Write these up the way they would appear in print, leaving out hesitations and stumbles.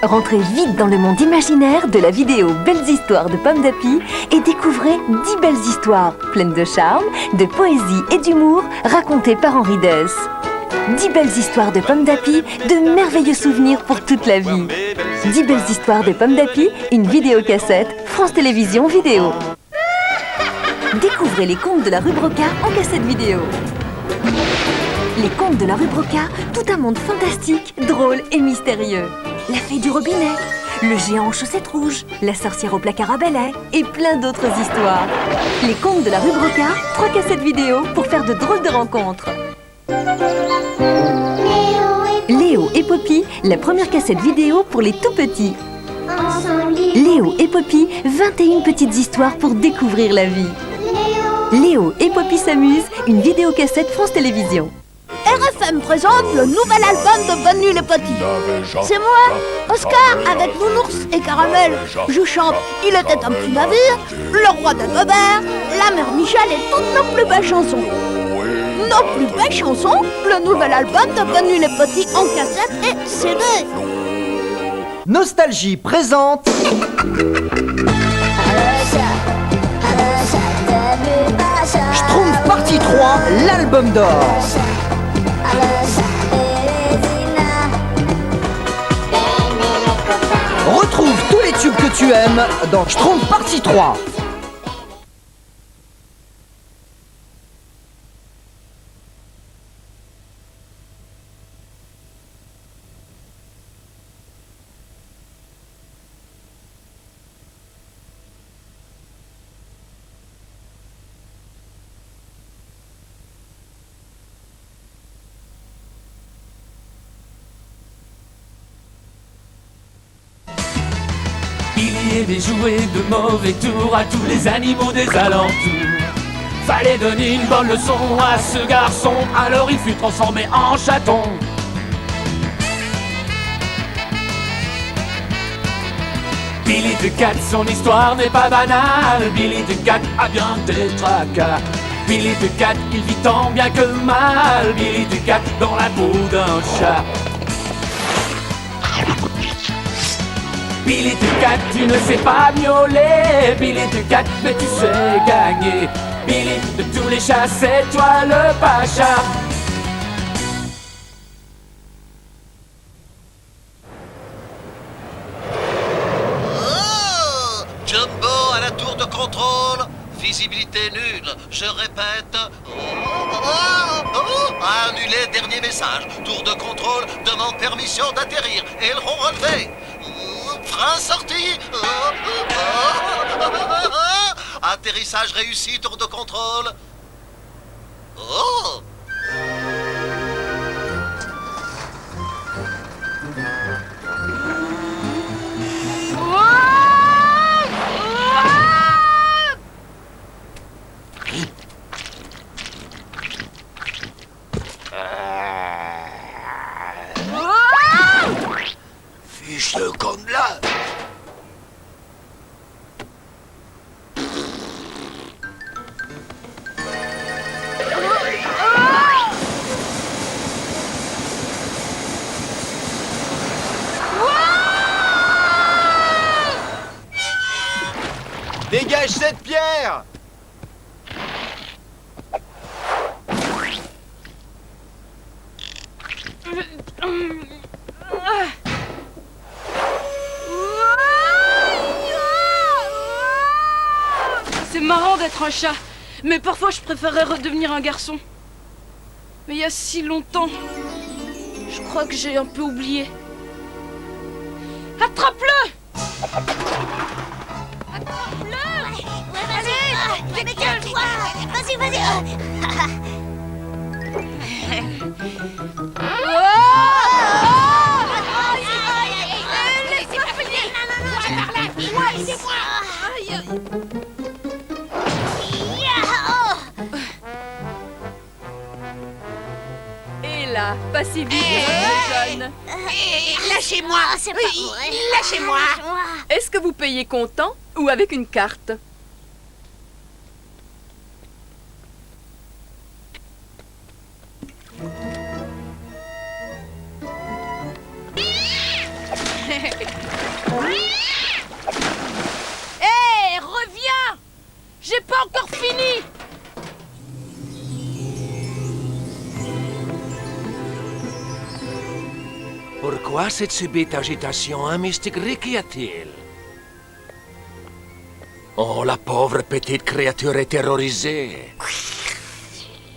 Rentrez vite dans le monde imaginaire de la vidéo Belles histoires de Pomme d'Api et découvrez 10 belles histoires pleines de charme, de poésie et d'humour racontées par Henri Dess. 10 belles histoires de Pomme d'Api, de merveilleux souvenirs pour toute la vie. 10 belles histoires de Pomme d'Api, une vidéocassette France Télévisions Vidéo. Découvrez les contes de la rue Brocard en cassette vidéo. Les contes de la rue Brocard, tout un monde fantastique, drôle et mystérieux. La fée du robinet, le géant aux chaussettes rouges, la sorcière au placard à balai et plein d'autres histoires. Les contes de la rue Brocard, 3 cassettes vidéo pour faire de drôles de rencontres. Léo et Poppy, la première cassette vidéo pour les tout petits. Léo et Poppy, 21 petites histoires pour découvrir la vie. Léo et Poppy s'amusent, une vidéocassette France Télévisions. RFM présente le nouvel album de Bonne Nuit les Petits. C'est moi, Oscar, avec Nounours et Caramel. Je chante Il était un petit navire, Le roi d'Agobert, La mère Michel et toutes nos plus belles chansons. Nos plus belles chansons, le nouvel album de Bonne Nuit les Petits en cassette et CD. Nostalgie présente Schtroumpf partie 3, l'album d'or. Retrouve tous les tubes que tu aimes dans Schtroumpf partie 3. Il y avait joué de mauvais tours à tous les animaux des alentours. Fallait donner une bonne leçon à ce garçon, alors il fut transformé en chaton. Billy the Cat, son histoire n'est pas banale. Billy the Cat a bien des tracas. Billy the Cat, il vit tant bien que mal. Billy the Cat dans la peau d'un chat. Billy the Cat, tu ne sais pas miauler. Billy the Cat, mais tu sais gagner. Billy, de tous les chats, c'est toi le pacha. Oh, Jumbo à la tour de contrôle. Visibilité nulle. Je répète. Annulé, dernier message. Tour de contrôle demande permission d'atterrir. Aileron relevé. Frein sorti. Atterrissage réussi, tour de contrôle. Oh! Fiche de con de là. Dégage cette pierre! C'est marrant d'être un chat, mais parfois je préférerais redevenir un garçon. Mais il y a si longtemps, je crois que j'ai un peu oublié. Attrape-le! Allez, décale-toi. Vas-y, vas-y. Et là, pas si vite, jeune. Lâchez-moi. C'est pas vrai. Lâchez-moi. Est-ce que vous payez comptant ou avec une carte? Pourquoi cette subite agitation, hein, Mistigris? Qu'y a-t-il? Oh, la pauvre petite créature est terrorisée.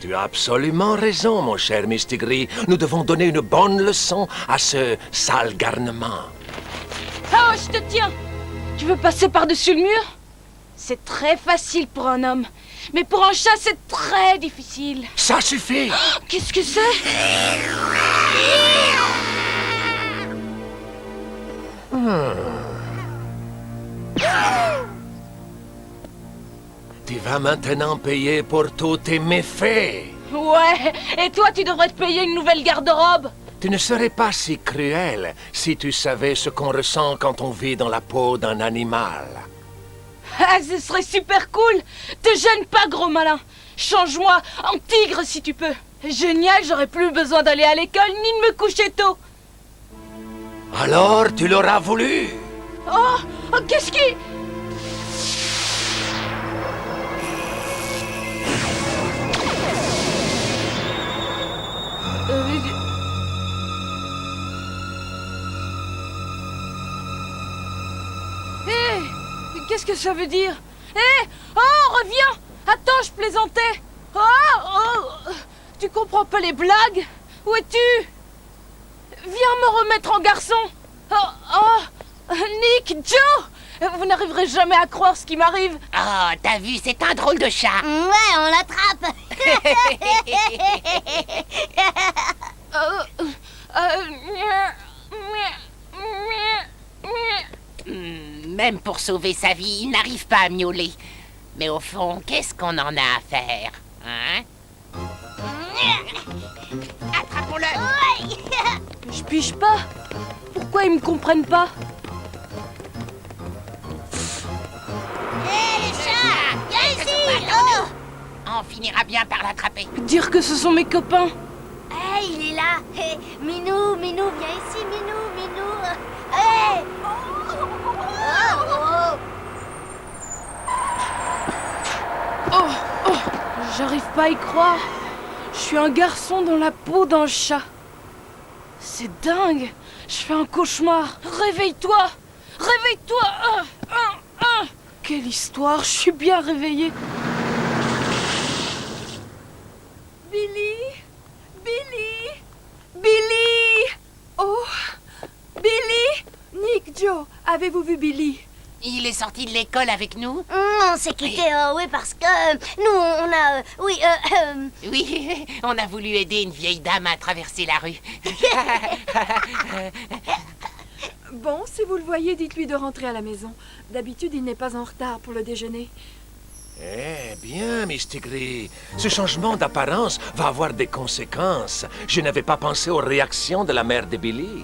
Tu as absolument raison, mon cher Mistigris. Nous devons donner une bonne leçon à ce sale garnement. Oh, je te tiens! Tu veux passer par-dessus le mur? C'est très facile pour un homme. Mais pour un chat, c'est très difficile. Ça suffit! Oh, qu'est-ce que c'est? Tu vas maintenant payer pour tous tes méfaits. Ouais, et toi, tu devrais te payer une nouvelle garde-robe. Tu ne serais pas si cruel si tu savais ce qu'on ressent quand on vit dans la peau d'un animal. Ah, ce serait super cool. Te gêne pas, gros malin. Change-moi en tigre si tu peux. Génial, j'aurais plus besoin d'aller à l'école ni de me coucher tôt. Alors tu l'auras voulu. Oh, qu'est-ce qui... Qu'est-ce que ça veut dire? Hé! Oh, reviens! Attends, je plaisantais! Oh! Tu comprends pas les blagues? Où es-tu? Viens me remettre en garçon! Nick, Joe! Vous n'arriverez jamais à croire ce qui m'arrive! Oh, t'as vu, c'est un drôle de chat. Ouais, on l'attrape. Même pour sauver sa vie, il n'arrive pas à miauler. Mais au fond, qu'est-ce qu'on en a à faire, hein? Attrapons-le! Je pige pas! Pourquoi ils me comprennent pas? Hé, les chats! Viens ici! Oh! On finira bien par l'attraper. Dire que ce sont mes copains! Hé, il est là! Hé, Minou, Minou, viens ici, Minou, Minou! Hé! Oh, j'arrive pas à y croire. Je suis un garçon dans la peau d'un chat. C'est dingue. Je fais un cauchemar. Réveille-toi. Réveille-toi. Quelle histoire. Je suis bien réveillée. Billy. Oh, Billy. Nick, Joe, avez-vous vu Billy? Il est sorti de l'école avec nous? On s'est quitté, oui, parce que nous, on a... oui, Oui, on a voulu aider une vieille dame à traverser la rue. Bon, si vous le voyez, dites-lui de rentrer à la maison. D'habitude, il n'est pas en retard pour le déjeuner. Eh bien, Mistigris, ce changement d'apparence va avoir des conséquences. Je n'avais pas pensé aux réactions de la mère de Billy.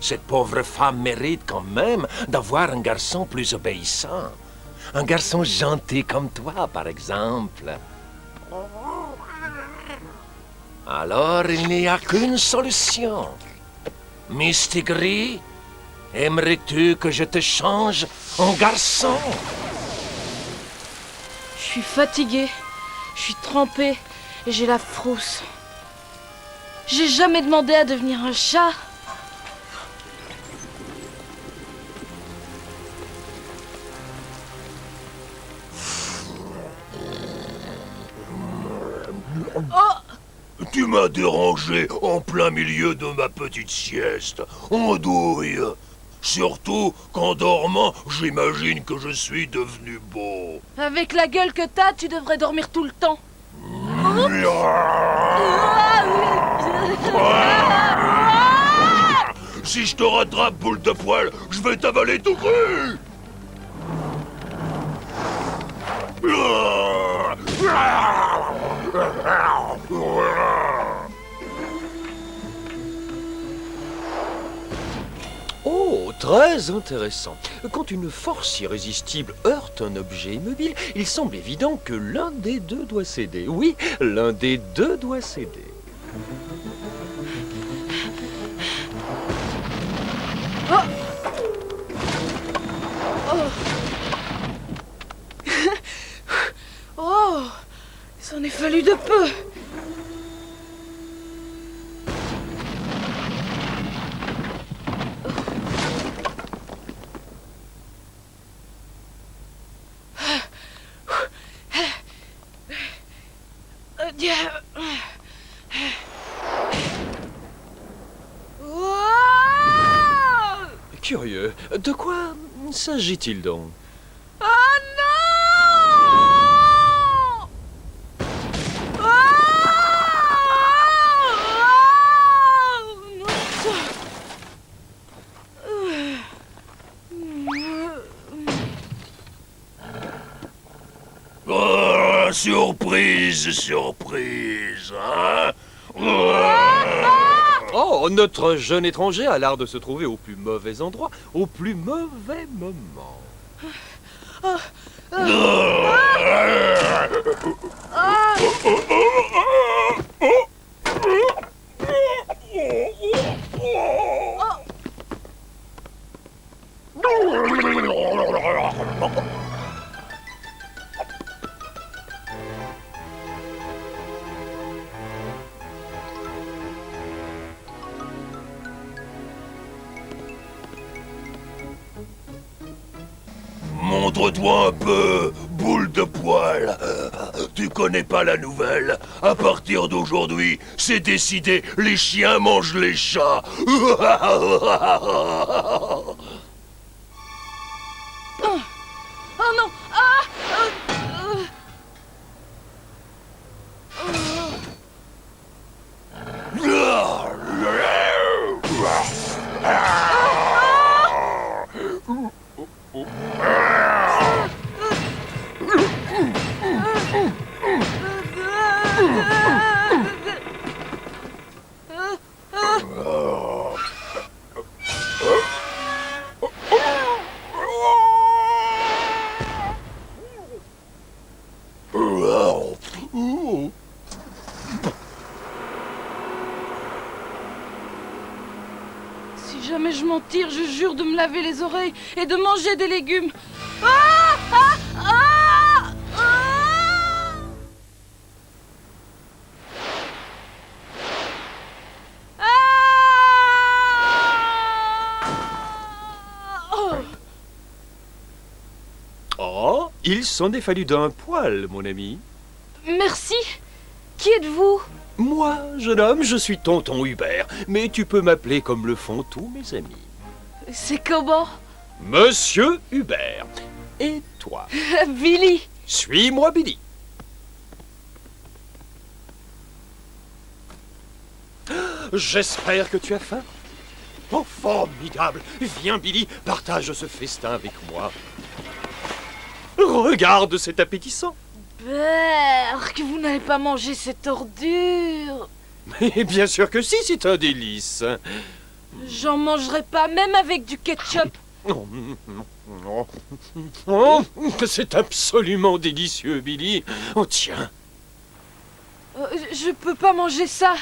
Cette pauvre femme mérite quand même d'avoir un garçon plus obéissant. Un garçon gentil comme toi, par exemple. Alors, il n'y a qu'une solution. Mistigris, aimerais-tu que je te change en garçon? Je suis fatiguée. Je suis trempée. Et j'ai la frousse. J'ai jamais demandé à devenir un chat. Tu m'as dérangé en plein milieu de ma petite sieste. Andouille. Surtout qu'en dormant, j'imagine que je suis devenu beau. Avec la gueule que t'as, tu devrais dormir tout le temps. Si je te rattrape, boule de poil, je vais t'avaler tout cru. Oh, très intéressant. Quand une force irrésistible heurte un objet immobile, il semble évident que l'un des deux doit céder. Oui, l'un des deux doit céder. Oh, il s'en est fallu de peu. Curieux. De quoi s'agit-il donc? Oh non! Oh! Oh, surprise, surprise, hein? Oh, notre jeune étranger a l'art de se trouver au plus mauvais endroit, au plus mauvais moment. Montre-toi un peu, boule de poil. Tu connais pas la nouvelle? À partir d'aujourd'hui, c'est décidé, les chiens mangent les chats. Oh non! Ah! Si jamais je m'en tire, je jure de me laver les oreilles et de manger des légumes. Ah! Ah! Ah! Ah! Ah! Oh! Oh, il s'en est fallu d'un poil, mon ami. Merci. Qui êtes-vous? Moi, jeune homme, je suis tonton Hubert, mais tu peux m'appeler comme le font tous mes amis. C'est comment? Monsieur Hubert. Et toi? Billy. Suis-moi, Billy. J'espère que tu as faim. Oh, formidable. Viens, Billy, partage ce festin avec moi. Regarde, c'est appétissant. Berk, vous n'allez pas manger cette ordure. Mais bien sûr que si, c'est un délice. J'en mangerai pas, même avec du ketchup. Oh, c'est absolument délicieux, Billy. Oh, tiens. Je peux pas manger ça.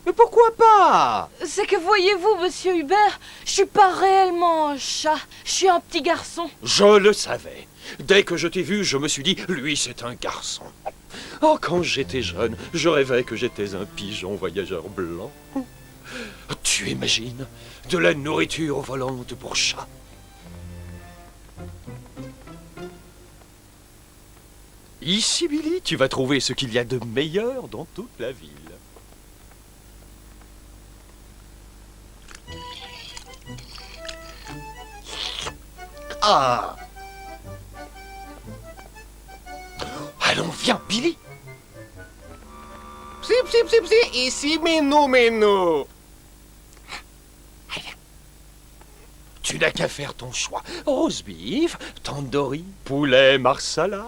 Mais pourquoi pas? C'est que voyez-vous, monsieur Hubert, je suis pas réellement un chat. Je suis un petit garçon. Je le savais. Dès que je t'ai vu, je me suis dit, lui, c'est un garçon. Oh, quand j'étais jeune, je rêvais que j'étais un pigeon voyageur blanc. Tu imagines? De la nourriture volante pour chat. Ici, Billy, tu vas trouver ce qu'il y a de meilleur dans toute la ville. Ah! Allons, viens, Billy. Psi, psi, psi, psi, ici Minou. Tu n'as qu'à faire ton choix. Rose beef, tandoori, poulet marsala.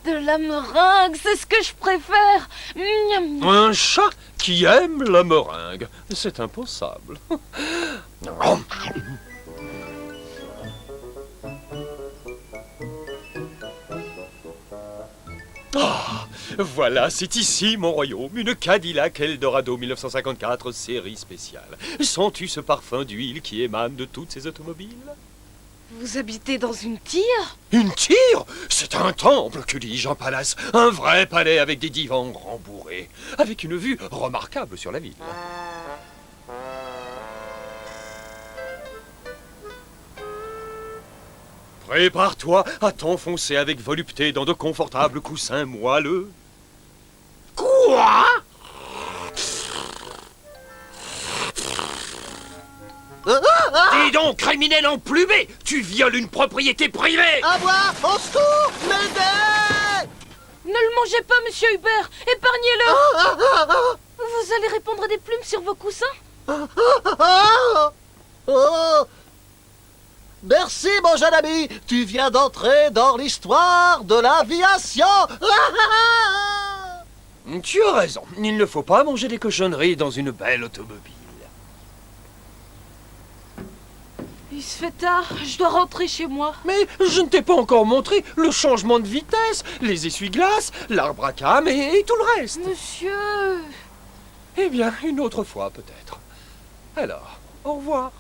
De la meringue, c'est ce que je préfère. Un chat qui aime la meringue. C'est impensable. Ah, voilà, c'est ici mon royaume, une Cadillac Eldorado 1954 série spéciale. Sens-tu ce parfum d'huile qui émane de toutes ces automobiles? Vous habitez dans une tire? Une tire? C'est un temple, que dis-je, un palace. Un vrai palais avec des divans rembourrés, avec une vue remarquable sur la ville. Prépare-toi à t'enfoncer avec volupté dans de confortables coussins moelleux. Quoi? Dis donc, criminel emplumé! Tu violes une propriété privée! À moi! Au secours! M'aider! Ne le mangez pas, monsieur Hubert. Épargnez-le. Vous allez répandre des plumes sur vos coussins? Oh! Merci, mon jeune ami. Tu viens d'entrer dans l'histoire de l'aviation. Tu as raison. Il ne faut pas manger des cochonneries dans une belle automobile. Il se fait tard. Je dois rentrer chez moi. Mais je ne t'ai pas encore montré le changement de vitesse, les essuie-glaces, l'arbre à cam et tout le reste. Monsieur... Eh bien, une autre fois peut-être. Alors, au revoir.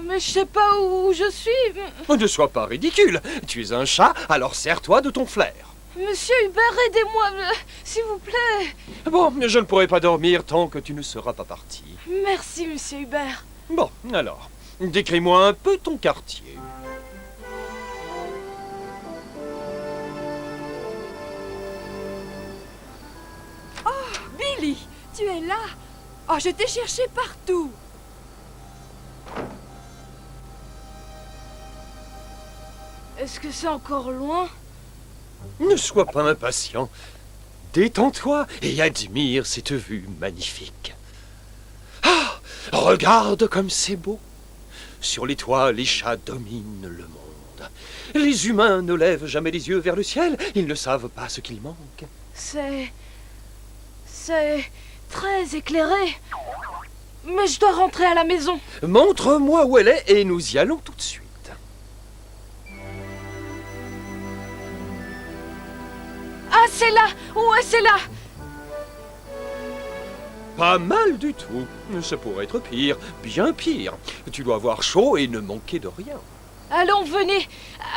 Mais je sais pas où je suis. Ne sois pas ridicule. Tu es un chat, alors sers-toi de ton flair. Monsieur Hubert, aidez-moi, s'il vous plaît. Bon, je ne pourrai pas dormir tant que tu ne seras pas parti. Merci, monsieur Hubert. Bon, alors, décris-moi un peu ton quartier. Oh, Billy, tu es là. Oh, je t'ai cherché partout. Est-ce que c'est encore loin? Ne sois pas impatient. Détends-toi et admire cette vue magnifique. Ah! Regarde comme c'est beau. Sur les toits, les chats dominent le monde. Les humains ne lèvent jamais les yeux vers le ciel. Ils ne savent pas ce qu'il manque. C'est très éclairé. Mais je dois rentrer à la maison. Montre-moi où elle est et nous y allons tout de suite. Ah, c'est là! Ouais, c'est là! Pas mal du tout. Ça pourrait être pire, bien pire. Tu dois avoir chaud et ne manquer de rien. Allons, venez!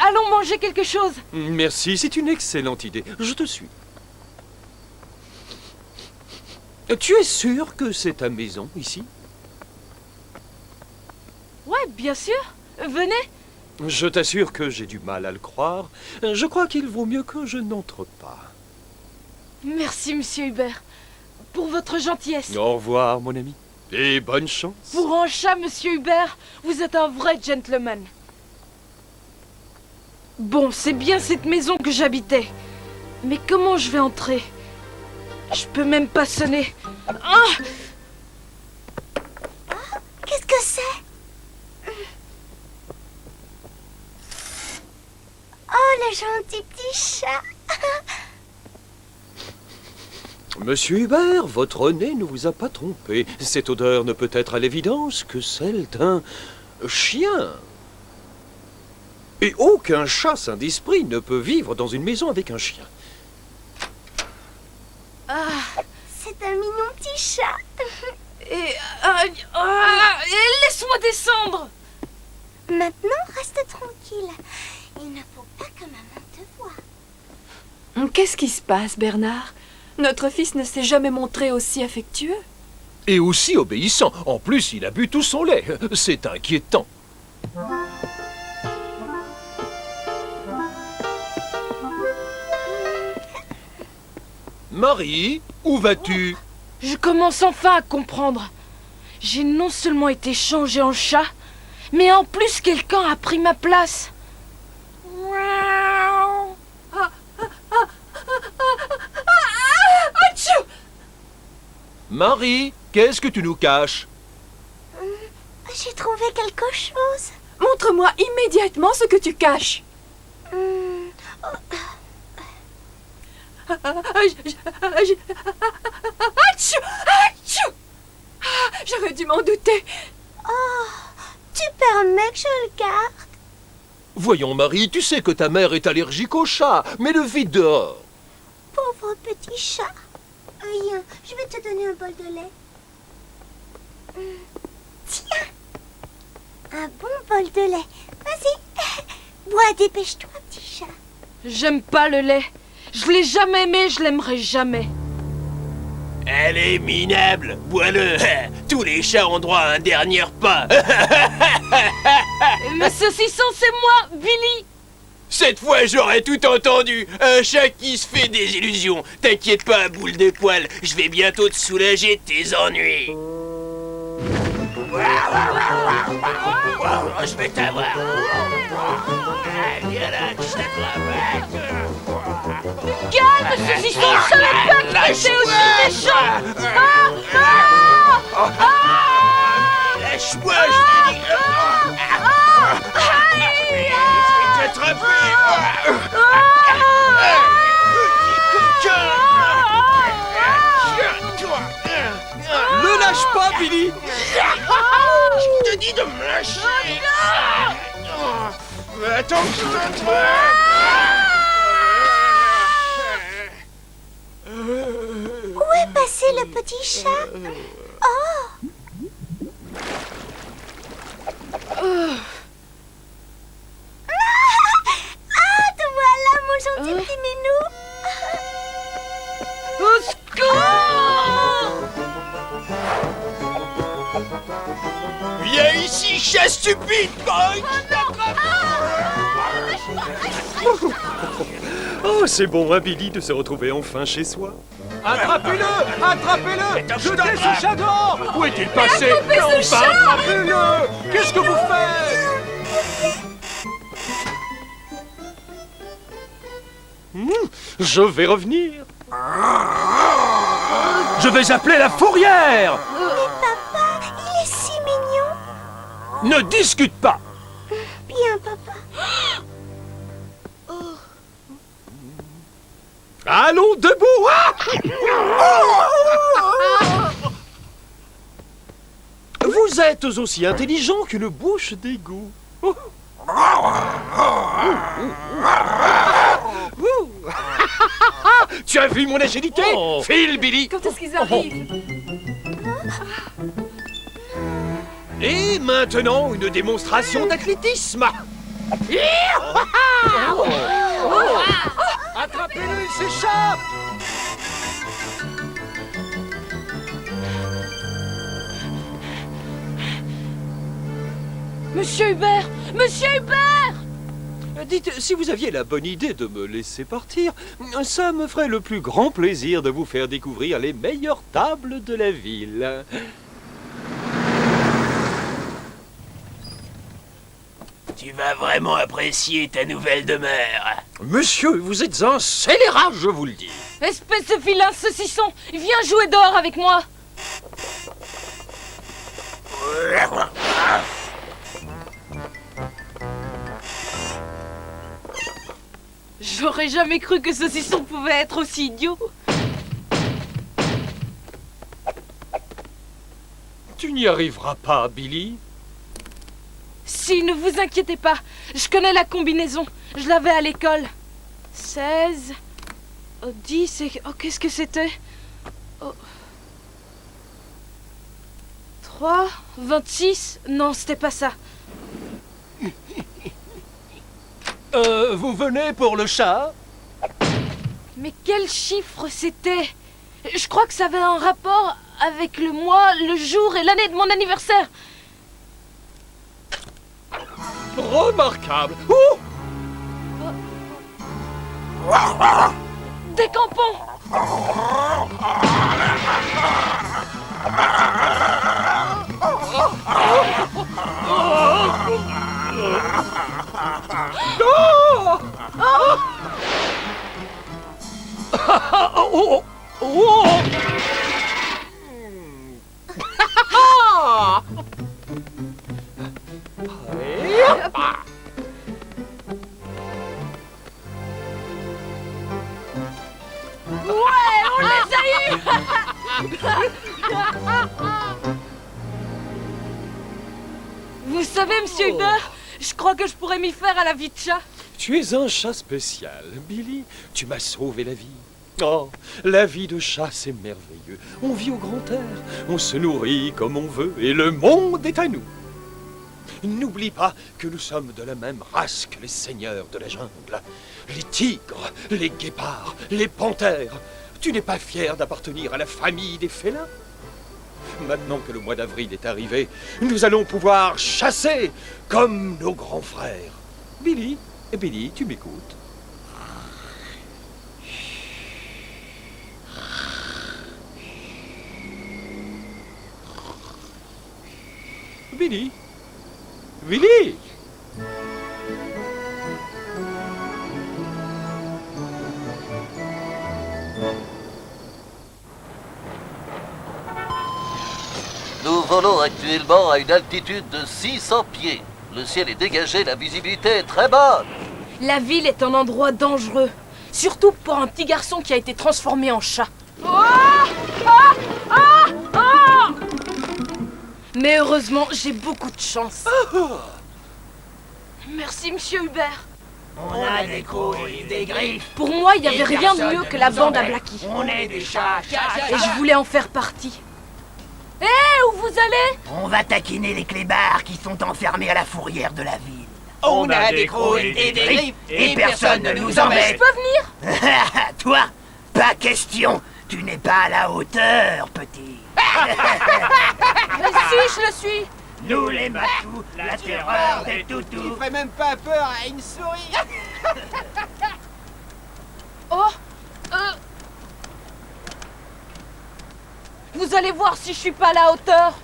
Allons manger quelque chose! Merci, c'est une excellente idée. Je te suis. Tu es sûr que c'est ta maison, ici? Ouais, bien sûr. Venez. Je t'assure que j'ai du mal à le croire. Je crois qu'il vaut mieux que je n'entre pas. Merci, monsieur Hubert, pour votre gentillesse. Au revoir, mon ami. Et bonne chance. Pour un chat, monsieur Hubert, vous êtes un vrai gentleman. Bon, c'est bien cette maison que j'habitais. Mais comment je vais entrer? Je peux même pas sonner. Ah! Qu'est-ce que c'est? Oh, le gentil petit chat. Monsieur Hubert, votre nez ne vous a pas trompé. Cette odeur ne peut être à l'évidence que celle d'un chien. Et aucun chat sain d'esprit ne peut vivre dans une maison avec un chien. Ah! C'est un mignon petit chat. Et laisse-moi descendre! Maintenant, reste tranquille. Il ne faut pas que maman te voie. Qu'est-ce qui se passe, Bernard? Notre fils ne s'est jamais montré aussi affectueux. Et aussi obéissant. En plus, il a bu tout son lait. C'est inquiétant. Marie, où vas-tu? Je commence enfin à comprendre. J'ai non seulement été changé en chat, mais en plus quelqu'un a pris ma place. Atchou! Marie, qu'est-ce que tu nous caches? J'ai trouvé quelque chose. Montre-moi immédiatement ce que tu caches. Atchou! Atchou! J'aurais dû m'en douter. Oh, tu permets que je le garde? Voyons, Marie, tu sais que ta mère est allergique aux chats. Mais le vide dehors. Pauvre petit chat. Rien, je vais te donner un bol de lait. Tiens, un bon bol de lait. Vas-y, bois, dépêche-toi, petit chat. J'aime pas le lait. Je l'ai jamais aimé, je l'aimerai jamais. Elle est minable, bois-le. Tous les chats ont droit à un dernier repas. Mais saucisson, c'est moi, Billy. Cette fois, j'aurais tout entendu. Un chat qui se fait des illusions. T'inquiète pas, boule de poil. Je vais bientôt te soulager de tes ennuis. Je vais t'avoir. Viens là, je t'attrape. Calme, saucisson, je savais pas que t'étais aussi méchant. Lâche-moi, je t'ai dit. Je vais t'attraper. Ne lâche pas, Billy! Je te dis de me lâcher. Attends, je t'attrape. Où est passé le petit chat? Oh! Ah, te voilà, mon gentil petit minou. Au secours! Viens ici, chat stupide, Punk. Oh, c'est bon, hein, Billy, de se retrouver enfin chez soi. Attrapez-le! Attrapez-le! Jetez ce chat dehors! Où est-il passé? attrapez ce chat! Attrapez-le! Qu'est-ce que vous faites? Je vais revenir. Je vais appeler la fourrière! Papa, il est si mignon. Ne discute pas! Bien, papa. Allons, debout! Vous êtes aussi intelligent qu'une bouche d'égout. Tu as vu mon agilité? File, Billy! Quand est-ce qu'ils arrivent? Et maintenant, une démonstration d'athlétisme. Attrapez-le, il s'échappe! Monsieur Hubert! Monsieur Hubert! Dites, si vous aviez la bonne idée de me laisser partir, ça me ferait le plus grand plaisir de vous faire découvrir les meilleures tables de la ville. Tu vas vraiment apprécier ta nouvelle demeure. Monsieur, vous êtes un scélérat, je vous le dis. Espèce de vilain saucisson! Viens jouer dehors avec moi! J'aurais jamais cru que saucisson pouvait être aussi idiot! Tu n'y arriveras pas, Billy. Si, ne vous inquiétez pas, je connais la combinaison, je l'avais à l'école. 16... 10 et... Oh, qu'est-ce que c'était? 3... 26... Non, c'était pas ça. Vous venez pour le chat? Mais quel chiffre c'était? Je crois que ça avait un rapport avec le mois, le jour et l'année de mon anniversaire. Remarquable. Décampons! Ouais, on les a eus! Vous savez, monsieur Hubert, je crois que je pourrais m'y faire à la vie de chat. Tu es un chat spécial, Billy. Tu m'as sauvé la vie. Oh, la vie de chat, c'est merveilleux. On vit au grand air, on se nourrit comme on veut, et le monde est à nous. N'oublie pas que nous sommes de la même race que les seigneurs de la jungle. Les tigres, les guépards, les panthères. Tu n'es pas fier d'appartenir à la famille des félins? Maintenant que le mois d'avril est arrivé, nous allons pouvoir chasser comme nos grands frères. Billy, tu m'écoutes? Billy. Billy! Nous volons actuellement à une altitude de 600 pieds. Le ciel est dégagé, la visibilité est très bonne. La ville est un endroit dangereux. Surtout pour un petit garçon qui a été transformé en chat. Mais heureusement, j'ai beaucoup de chance. Merci, monsieur Hubert. On a des crocs et des griffes. Pour moi, il n'y avait rien de mieux que la bande à Blackie. On est des chats. Et je voulais en faire partie. Hé, où vous allez? On va taquiner les clébards qui sont enfermés à la fourrière de la ville. On a des crocs et des griffes et personne ne nous embête. Je peux venir? Toi, pas question. Tu n'es pas à la hauteur, petit. Mais si, je le suis. Nous les matous, la terreur des toutous. Tu ferais même pas peur à une souris. Vous allez voir si je suis pas à la hauteur.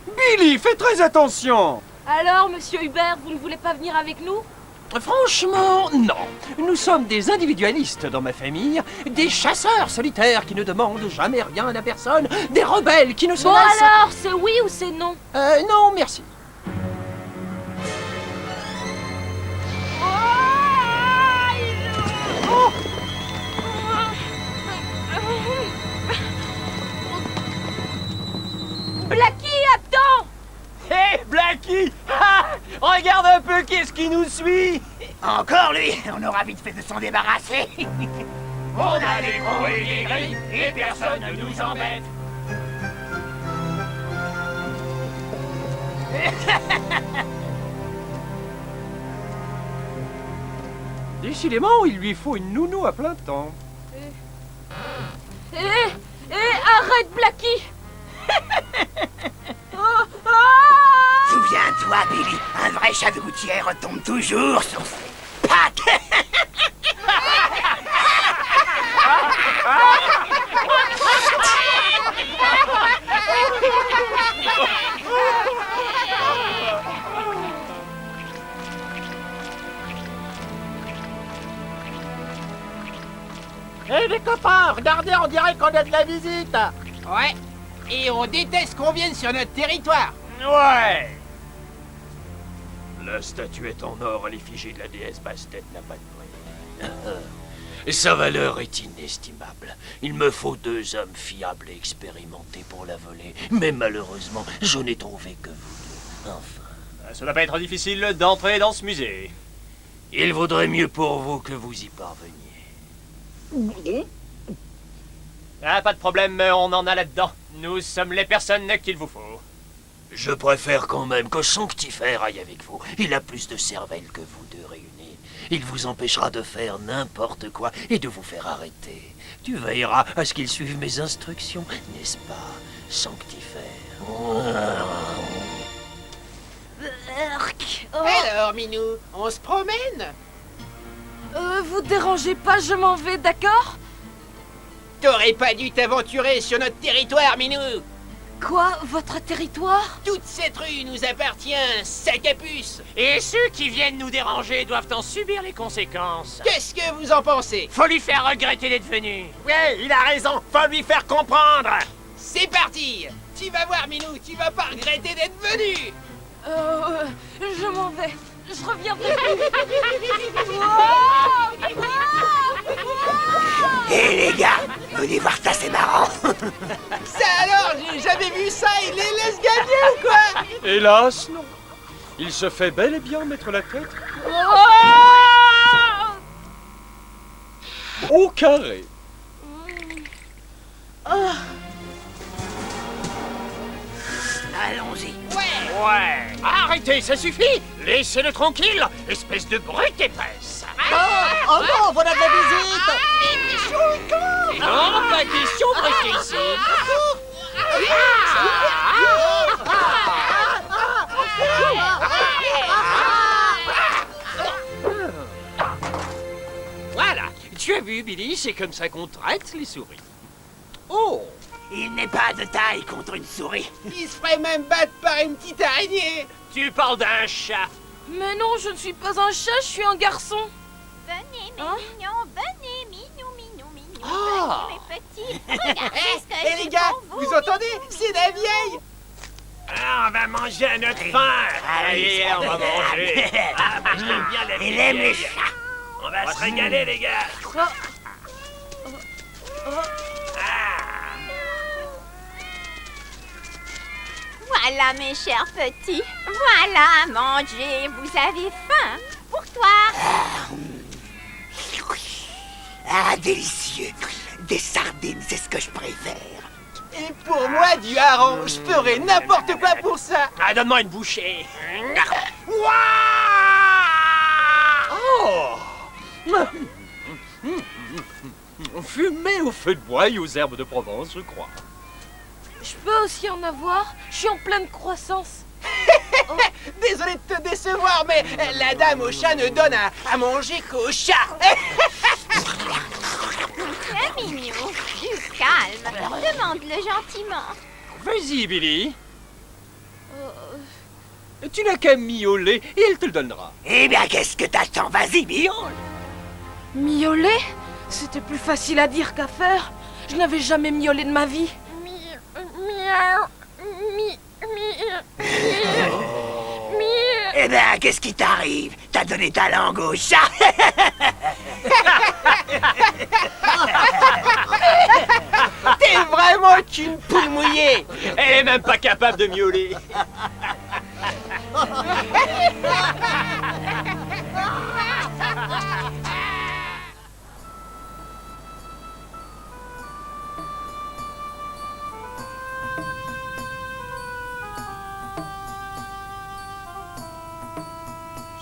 Billy, fais très attention! Alors, monsieur Hubert, vous ne voulez pas venir avec nous? Franchement, non. Nous sommes des individualistes dans ma famille, des chasseurs solitaires qui ne demandent jamais rien à personne, des rebelles qui ne se Bon laissent... alors, c'est oui ou c'est non? Non, merci. Blackie, attends! Hé, Blackie! Regarde un peu qu'est-ce qui nous suit! Encore lui, on aura vite fait de s'en débarrasser. On a des crocs et des griffes et personne ne nous embête. Décidément, il lui faut une nounou à plein temps. Arrête, Blackie! Souviens-toi, Billy, un vrai chat de gouttière retombe toujours sur ses pattes. Hé les copains, regardez, on dirait qu'on a de la visite. Ouais, et on déteste qu'on vienne sur notre territoire. Ouais. La statuette en or à l'effigie de la déesse Bastet n'a pas de prix. Et sa valeur est inestimable. Il me faut 2 hommes fiables et expérimentés pour la voler. Mais malheureusement, je n'ai trouvé que vous 2. Enfin. Ça doit pas être difficile d'entrer dans ce musée. Il vaudrait mieux pour vous que vous y parveniez. Ah, pas de problème, on en a là-dedans. Nous sommes les personnes qu'il vous faut. Je préfère quand même que Sanctifère aille avec vous. Il a plus de cervelle que vous 2 réunis. Il vous empêchera de faire n'importe quoi et de vous faire arrêter. Tu veilleras à ce qu'il suive mes instructions, n'est-ce pas, Sanctifère? Alors, Minou, on se promène? Vous dérangez pas, je m'en vais, d'accord? T'aurais pas dû t'aventurer sur notre territoire, Minou! Quoi? Votre territoire? Toute cette rue nous appartient, sac à puce! Et ceux qui viennent nous déranger doivent en subir les conséquences. Qu'est-ce que vous en pensez? Faut lui faire regretter d'être venu. Ouais, il a raison, faut lui faire comprendre. C'est parti! Tu vas voir, Minou, tu vas pas regretter d'être venu! Je m'en vais. Je reviendrai plus. Hé les gars, venez voir ça, c'est marrant. Ça alors, j'ai jamais vu ça, il les laisse gagner ou quoi? Hélas, non. Il se fait bel et bien mettre la tête au carré. Allons-y. Ouais. Arrêtez, ça suffit. Laissez-le tranquille, espèce de brute épaisse. Oh non, voilà de la visite! Non, pas question de rester ici. Voilà, tu as vu, Billy, c'est comme ça qu'on traite les souris. Oh, Il n'est pas de taille contre une souris. Il se ferait même battre par une petite araignée. Tu parles d'un chat. Mais non, je ne suis pas un chat, je suis un garçon. Venez, mes mignons, venez, mignons. Ah. Venez, mes petits. Regardez ce que Et j'ai les gars, pour vous entendez? C'est la vieille. Ah, on va manger à notre faim. Allez, on va manger. Ah, moi, j'aime bien la Il aime les vieille. chats. On va se régaler, les gars. Voilà, mes chers petits. Voilà à manger. Vous avez faim? Pour toi. Ah, délicieux. Des sardines, c'est ce que je préfère. Et pour moi, du hareng, je ferais n'importe quoi pour ça. Ah, donne-moi une bouchée. Oh Fumer au feu de bois et aux herbes de Provence, je crois. Je peux aussi en avoir. Je suis en pleine croissance. Désolé de te décevoir, mais la dame au chat ne donne à manger qu'au chat. C'est mignon. Du calme. Demande-le gentiment. Vas-y, Billy. Tu n'as qu'à miauler et elle te le donnera. Eh bien, qu'est-ce que t'attends? Vas-y, miaule. Miauler? C'était plus facile à dire qu'à faire. Je n'avais jamais miaulé de ma vie. Eh bien, qu'est-ce qui t'arrive? T'as donné ta langue au chat. T'es vraiment qu'une poule mouillée. Elle est même pas capable de miauler.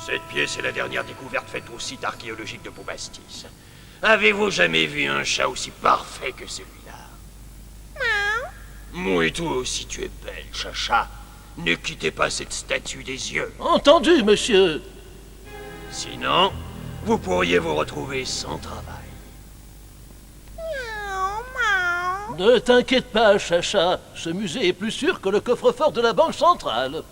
Cette pièce est la dernière découverte faite au site archéologique de Beaubastis. Avez-vous jamais vu un chat aussi parfait que celui-là? Oui, toi aussi tu es belle, Chacha. Ne quittez pas cette statue des yeux. Entendu, monsieur. Sinon, vous pourriez vous retrouver sans travail. Ne t'inquiète pas, Chacha. Ce musée est plus sûr que le coffre-fort de la Banque centrale.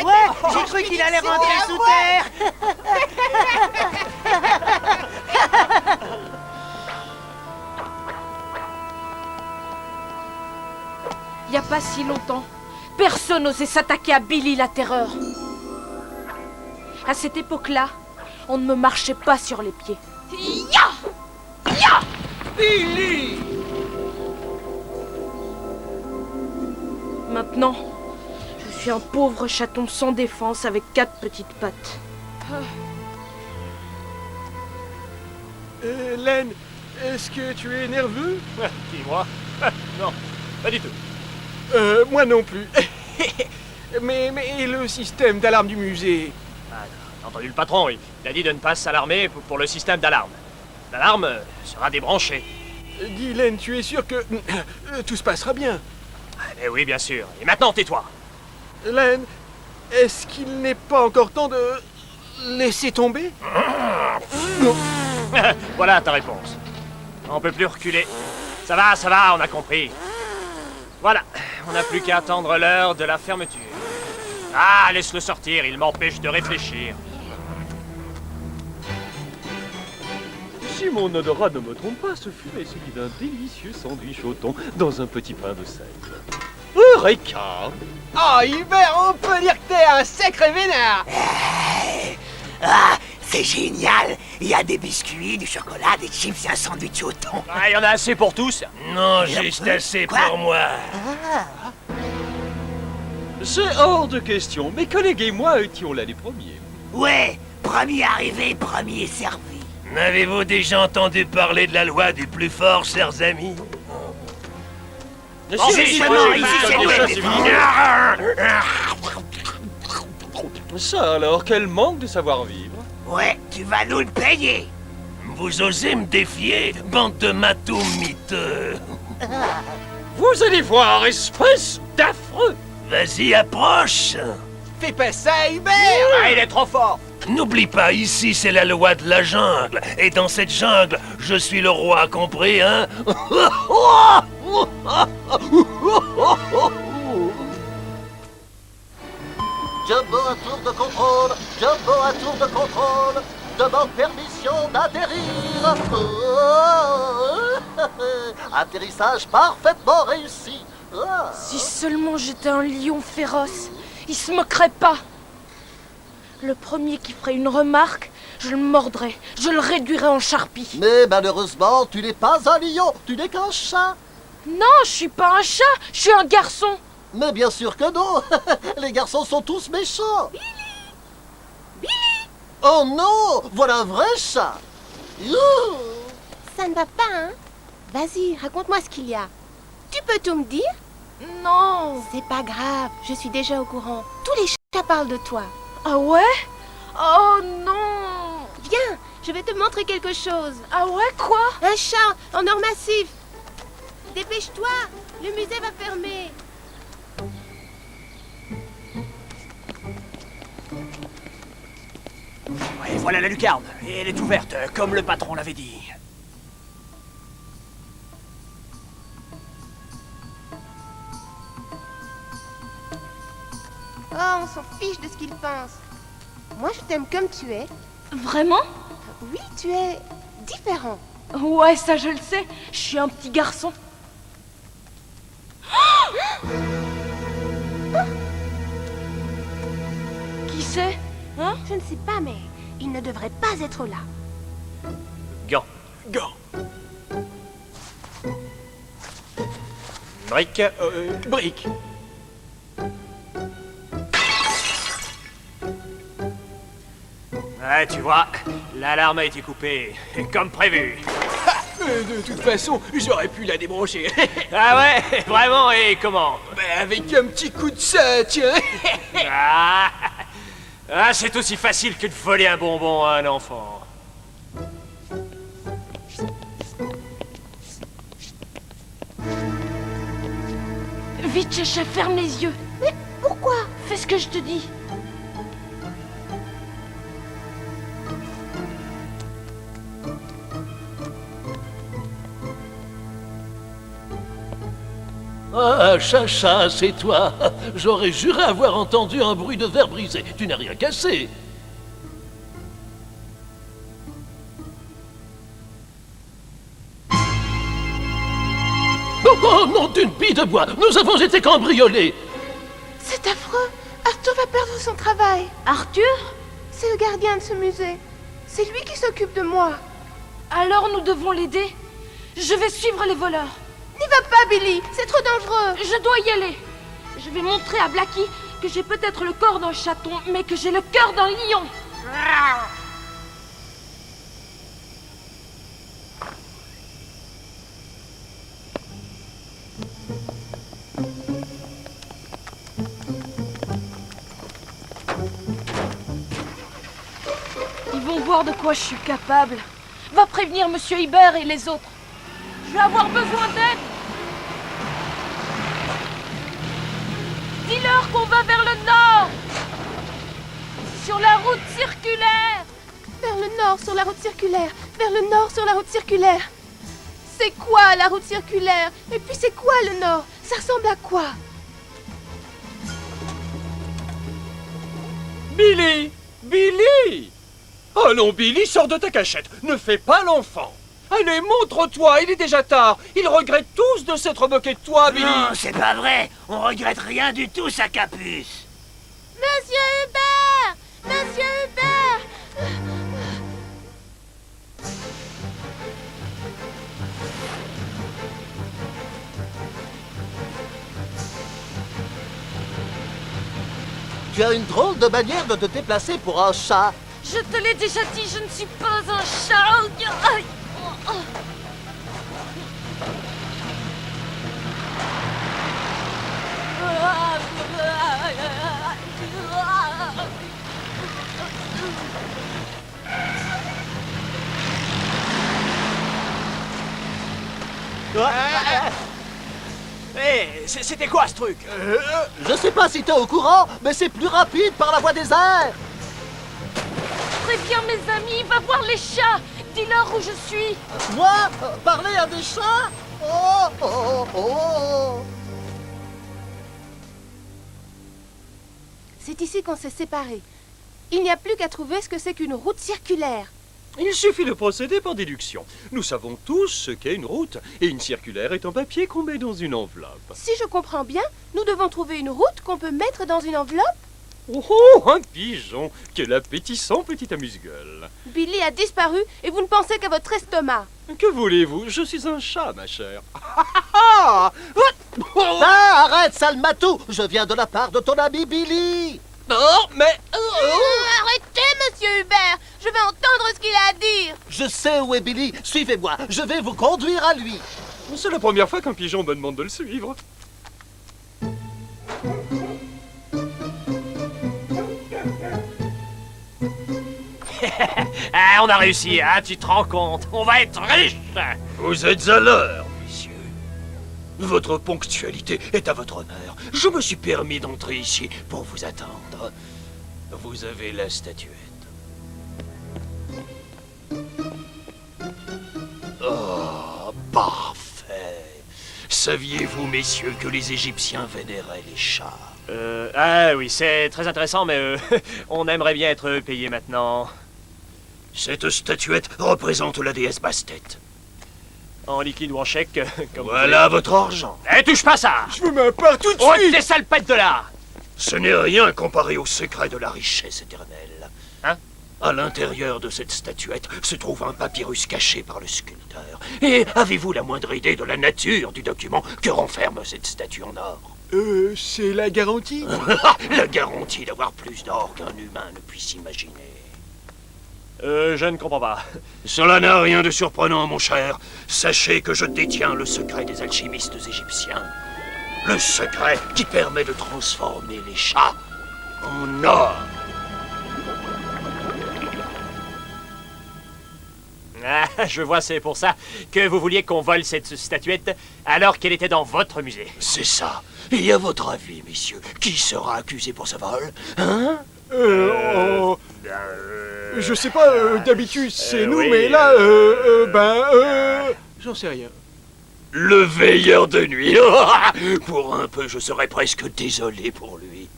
Ouais, j'ai cru qu'il allait rentrer sous terre. Il n'y a pas si longtemps, personne n'osait s'attaquer à Billy la Terreur. À cette époque-là, on ne me marchait pas sur les pieds. Ya! Ya! Billy! Maintenant, je suis un pauvre chaton sans défense avec 4 petites pattes. Len, est-ce que tu es nerveux? Qui, moi? Non, pas du tout. Moi non plus. mais le système d'alarme du musée? Ah, t'as entendu le patron, il a dit de ne pas s'alarmer pour le système d'alarme. L'alarme sera débranchée. Dis, Len, tu es sûr que tout se passera bien? Mais oui, bien sûr. Et maintenant, tais-toi. Len, est-ce qu'il n'est pas encore temps de laisser tomber? Voilà ta réponse. On peut plus reculer. Ça va, on a compris. Voilà, on n'a plus qu'à attendre l'heure de la fermeture. Ah, laisse-le sortir, il m'empêche de réfléchir. Si mon odorat ne me trompe pas, ce fumet est celui d'un délicieux sandwich au thon dans un petit pain de seigle. Eureka! Oh, Hubert, on peut dire que t'es un sacré vénard. Ah, c'est génial. Il y a des biscuits, du chocolat, des chips et un sandwich au thon. Ah, il y en a assez pour tous. Non, juste assez pour moi. C'est hors de question. Mes collègues et moi étions là les premiers. Ouais, premier arrivé, premier servi. N'avez-vous déjà entendu parler de la loi du plus fort, chers amis? Ça alors, quel manque de savoir-vivre. Ouais, tu vas nous le payer. Vous osez me défier, bande de matous miteux. Vous allez voir, espèce d'affreux. Vas-y, approche. Fais pas ça, Hubert. Ah, il est trop fort. N'oublie pas, ici c'est la loi de la jungle. Et dans cette jungle, je suis le roi, compris, hein? Jumbo à tour de contrôle, Jumbo à tour de contrôle, demande permission d'atterrir. Atterrissage parfaitement réussi. Si seulement j'étais un lion féroce, il se moquerait pas. Le premier qui ferait une remarque, je le mordrais, je le réduirais en charpie. Mais malheureusement, tu n'es pas un lion, tu n'es qu'un chat. Non, je suis pas un chat, je suis un garçon. Mais bien sûr que non. Les garçons sont tous méchants. Billy. Oh non, voilà un vrai chat. Youhou. Ça ne va pas, hein? Vas-y, raconte-moi ce qu'il y a. Tu peux tout me dire? Non. C'est pas grave, je suis déjà au courant. Tous les chats parlent de toi. Ah ouais? Oh non. Viens, je vais te montrer quelque chose. Ah ouais, quoi? Un chat en or massif. Dépêche-toi, le musée va fermer. Et voilà la lucarne. Et elle est ouverte, comme le patron l'avait dit. Oh, on s'en fiche de ce qu'ils pensent. Moi, je t'aime comme tu es. Vraiment? Oui, tu es différent. Ouais, ça je le sais. Je suis un petit garçon. Qui c'est? Hein? Je ne sais pas, mais il ne devrait pas être là. Gant. Brique. Brique. Ouais, tu vois, l'alarme a été coupée, comme prévu. De toute façon, j'aurais pu la débrancher. Ah ouais? Vraiment? Et comment? Avec un petit coup de ça, tiens. Ah, c'est aussi facile que de voler un bonbon à un enfant. Vite, Chacha, ferme les yeux. Mais pourquoi? Fais ce que je te dis. Ah, Chacha, c'est toi. J'aurais juré avoir entendu un bruit de verre brisé. Tu n'as rien cassé. Oh, nom d'une pie de bois! Nous avons été cambriolés! C'est affreux! Arthur va perdre son travail! Arthur? C'est le gardien de ce musée. C'est lui qui s'occupe de moi. Alors nous devons l'aider. Je vais suivre les voleurs. N'y va pas, Billy! C'est trop dangereux! Je dois y aller. Je vais montrer à Blackie que j'ai peut-être le corps d'un chaton, mais que j'ai le cœur d'un lion. Ils vont voir de quoi je suis capable. Va prévenir Monsieur Hibert et les autres. Je vais avoir besoin d'aide. Dis-leur qu'on va vers le nord. Sur la route circulaire. Vers le nord sur la route circulaire. Vers le nord sur la route circulaire. C'est quoi la route circulaire? Et puis c'est quoi le nord? Ça ressemble à quoi? Billy! Billy! Oh non, Billy, sors de ta cachette. Ne fais pas l'enfant. Allez, montre-toi, il est déjà tard. Ils regrettent tous de s'être moqués de toi, Billy. Non, c'est pas vrai. On regrette rien du tout, sa capuce. Monsieur Hubert! Monsieur Hubert! Tu as une drôle de manière de te déplacer pour un chat. Je te l'ai déjà dit, je ne suis pas un chat. Aïe. Hé, c'était quoi ce truc? Je sais pas si t'es au courant, mais c'est plus rapide par la voie des airs. Préviens mes amis, va voir les chats. Dis-leur où je suis. Moi, parler à des chats? Oh, oh, oh. C'est ici qu'on s'est séparés. Il n'y a plus qu'à trouver ce que c'est qu'une route circulaire. Il suffit de procéder par déduction. Nous savons tous ce qu'est une route, et une circulaire est un papier qu'on met dans une enveloppe. Si je comprends bien, nous devons trouver une route qu'on peut mettre dans une enveloppe. Oh, un pigeon! Quel appétissant petit amuse-gueule! Billy a disparu et vous ne pensez qu'à votre estomac. Que voulez-vous? Je suis un chat, ma chère. Ah, arrête, sale matou! Je viens de la part de ton ami Billy. Non, mais... Arrêtez, monsieur Hubert. Je vais entendre ce qu'il a à dire. Je sais où est Billy. Suivez-moi, je vais vous conduire à lui. C'est la première fois qu'un pigeon me demande de le suivre. Ah, on a réussi, hein, tu te rends compte? On va être riche! Vous êtes à l'heure, messieurs. Votre ponctualité est à votre honneur. Je me suis permis d'entrer ici pour vous attendre. Vous avez la statuette. Oh, parfait. Saviez-vous, messieurs, que les Égyptiens vénéraient les chats? Ah oui, c'est très intéressant, mais on aimerait bien être payé maintenant. Cette statuette représente la déesse Bastet. En liquide ou en chèque, comme Voilà votre argent. Eh, touche pas ça! Je vous mets pas tout de Oh, suite! tes salpettes de là! Ce n'est rien comparé au secret de la richesse éternelle. Hein? À l'intérieur de cette statuette se trouve un papyrus caché par le sculpteur. Et avez-vous la moindre idée de la nature du document que renferme cette statue en or? C'est la garantie? La garantie d'avoir plus d'or qu'un humain ne puisse imaginer. Je ne comprends pas. Cela n'a rien de surprenant, mon cher. Sachez que je détiens le secret des alchimistes égyptiens. Le secret qui permet de transformer les chats en or. Ah, je vois, c'est pour ça que vous vouliez qu'on vole cette statuette alors qu'elle était dans votre musée. C'est ça. Et à votre avis, messieurs, qui sera accusé pour ce vol? Hein? Je sais pas, d'habitude c'est nous, oui, mais là, j'en sais rien. Le veilleur de nuit. Pour un peu, je serais presque désolé pour lui.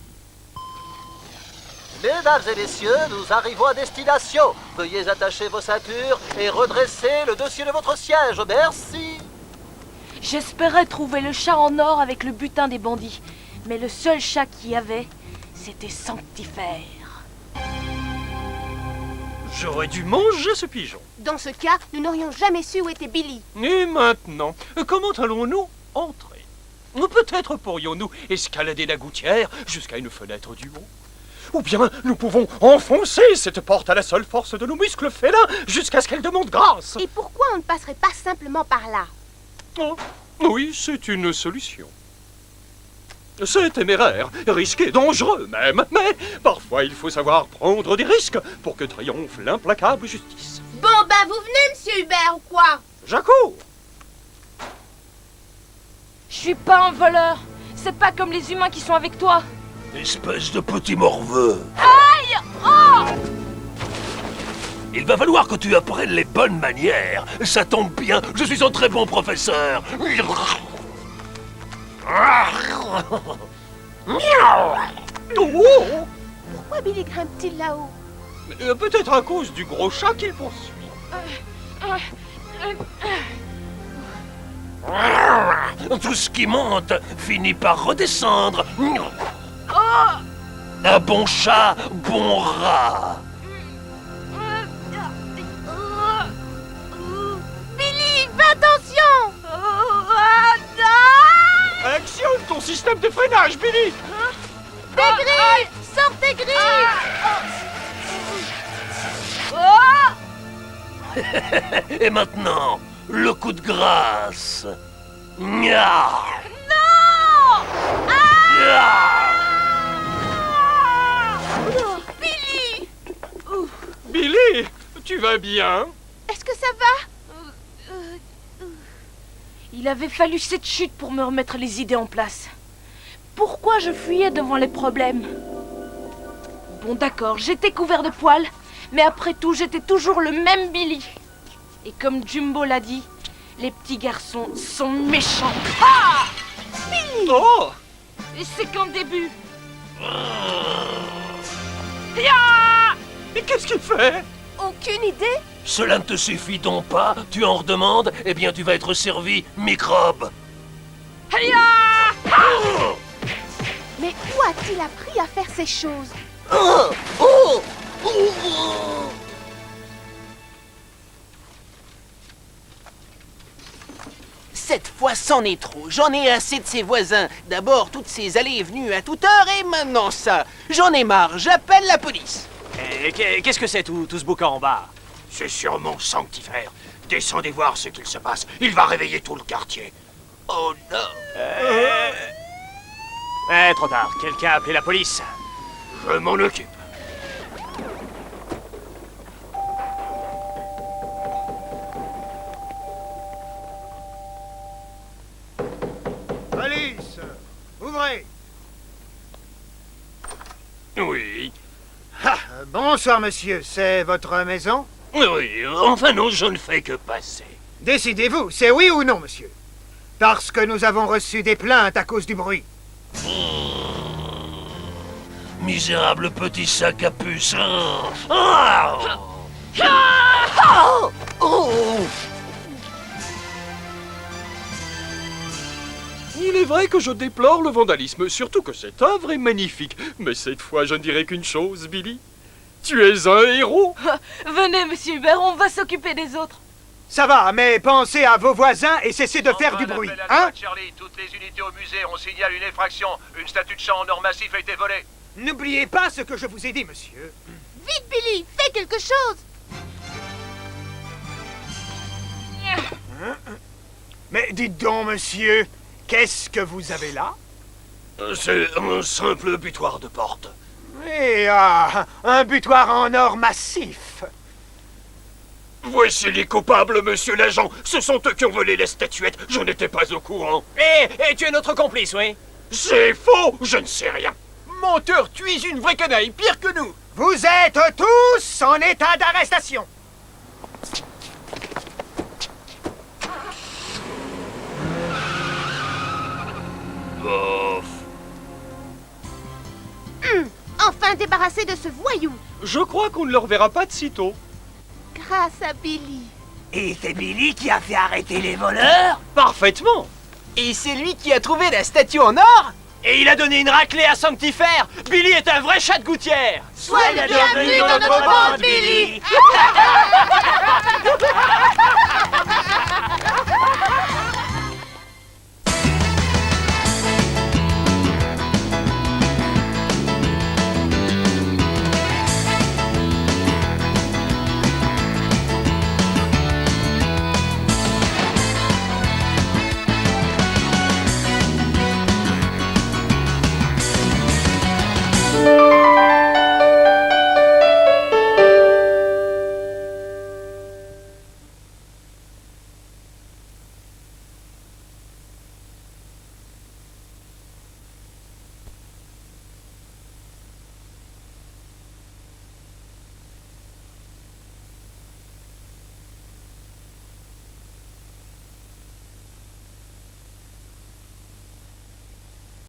Mesdames et messieurs, nous arrivons à destination. Veuillez attacher vos ceintures et redresser le dossier de votre siège. Merci. J'espérais trouver le chat en or avec le butin des bandits. Mais le seul chat qu'il y avait, c'était Sanctifère. J'aurais dû manger ce pigeon. Dans ce cas, nous n'aurions jamais su où était Billy. Et maintenant, comment allons-nous entrer? Peut-être pourrions-nous escalader la gouttière jusqu'à une fenêtre du haut. Ou bien nous pouvons enfoncer cette porte à la seule force de nos muscles félins jusqu'à ce qu'elle demande grâce. Et pourquoi on ne passerait pas simplement par là? Oh, oui, c'est une solution. C'est téméraire, risqué, dangereux même, mais parfois il faut savoir prendre des risques pour que triomphe l'implacable justice. Bon, vous venez, monsieur Hubert, ou quoi? Jaco! Je suis pas un voleur. C'est pas comme les humains qui sont avec toi. Espèce de petit morveux. Aïe! Oh! Il va falloir que tu apprennes les bonnes manières. Ça tombe bien, je suis un très bon professeur. Pourquoi Billy grimpe-t-il là-haut? Peut-être à cause du gros chat qu'il poursuit. Tout ce qui monte finit par redescendre. Un bon chat, bon rat. Billy, fais attention! Actionne ton système de freinage, Billy! Des grilles! Sors tes grilles! Et maintenant, le coup de grâce. Nya. Non! Billy! Billy, tu vas bien? Est-ce que ça va? Il avait fallu cette chute pour me remettre les idées en place. Pourquoi je fuyais devant les problèmes? Bon d'accord, j'étais couvert de poils, mais après tout, j'étais toujours le même Billy. Et comme Jumbo l'a dit, les petits garçons sont méchants. Ah! Billy! Oh! Et c'est qu'un début. Mais qu'est-ce qu'il fait? Aucune idée? Cela ne te suffit donc pas? Tu en redemandes? Eh bien, tu vas être servi, microbe. Mais où a-t-il appris à faire ces choses? Cette fois, c'en est trop. J'en ai assez de ces voisins. D'abord, toutes ces allées et venues à toute heure, et maintenant ça. J'en ai marre, j'appelle la police. Qu'est-ce que c'est tout ce boucan en bas? C'est sûrement sanctifère. Descendez voir ce qu'il se passe. Il va réveiller tout le quartier. Oh non! Trop tard. Quelqu'un a appelé la police. Je m'en occupe. Police! Ouvrez! Oui. Bonsoir, monsieur. C'est votre maison? Oui, enfin non, je ne fais que passer. Décidez-vous, c'est oui ou non, monsieur? Parce que nous avons reçu des plaintes à cause du bruit. Misérable petit sac à puce. Il est vrai que je déplore le vandalisme, surtout que cette œuvre est magnifique. Mais cette fois, je ne dirai qu'une chose, Billy. Tu es un héros. Venez, monsieur Hubert, on va s'occuper des autres. Ça va, mais pensez à vos voisins et cessez de faire du bruit, hein? Charlie, toutes les unités au musée, on signale une effraction. Une statue de chat en or massif a été volée. N'oubliez pas ce que je vous ai dit, monsieur. Vite, Billy, fais quelque chose! Mais dites donc, monsieur, qu'est-ce que vous avez là? C'est un simple butoir de porte. Un butoir en or massif. Voici les coupables, monsieur l'agent. Ce sont eux qui ont volé les statuettes. Je n'étais pas au courant. Tu es notre complice, oui? C'est faux. Je ne sais rien. Menteur, tu es une vraie canaille, pire que nous. Vous êtes tous en état d'arrestation. Bof. Enfin débarrassé de ce voyou. Je crois qu'on ne le reverra pas de sitôt. Grâce à Billy. Et c'est Billy qui a fait arrêter les voleurs? Parfaitement. Et c'est lui qui a trouvé la statue en or? Et il a donné une raclée à Sanctifère. Billy est un vrai chat de gouttière. Sois le bienvenu dans notre bande, Billy.